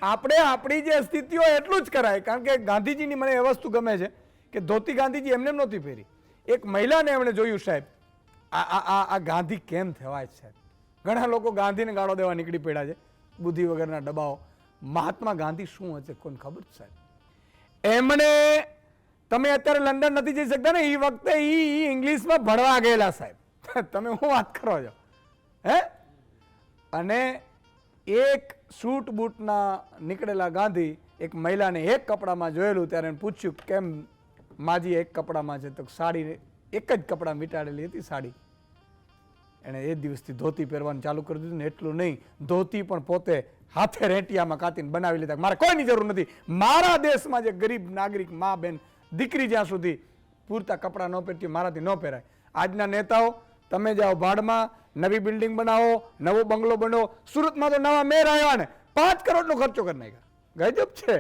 આપણે આપણી જે સ્થિતિ હોય એટલું જ કરાય. કારણ કે ગાંધીજીની મને એ વસ્તુ ગમે છે કે ધોતી ગાંધીજી એમને નહોતી પહેરી. એક મહિલાને એમણે જોયું સાહેબ આ ગાંધી કેમ થવાય સાહેબ. ઘણા લોકો ગાંધીને ગાળો દેવા નીકળી પડ્યા છે, બુદ્ધિ વગરના ડબ્બાઓ. મહાત્મા ગાંધી શું હશે કોઈને ખબર છે સાહેબ. એમણે તમે અત્યારે લંડન નથી જઈ શકતા ને, એ વખતે એ ઇંગ્લિશમાં ભણવા ગયેલા સાહેબ. તમે શું વાત કરો છો હે? અને એક સૂટ બૂટના નીકળેલા ગાંધી એક મહિલાને એક કપડામાં જોયેલું ત્યારે એને પૂછ્યું કેમ માજી એક કપડામાં છે, તો સાડી એક જ કપડામાં વીંટાળેલી હતી સાડી. એણે એ દિવસથી ધોતી પહેરવાનું ચાલુ કરી દીધું ને એટલું નહીં, ધોતી પણ પોતે હાથે રેટિયામાં કાતીને બનાવી લીધા. મારે કોઈની જરૂર નથી. મારા દેશમાં જે ગરીબ નાગરિક મા બેન દીકરી જ્યાં સુધી પૂરતા કપડાં ન પહેરતી મારાથી ન પહેરાય. આજના નેતાઓ તમે જાઓ ભાડમાં, નવી બિલ્ડિંગ બનાવો, નવો બંગલો બનાવો. સુરતમાં તો નવા મેયર આવ્યા ને 5 કરોડનો ખર્ચો કરી નાખ્યા. ગજબ છે.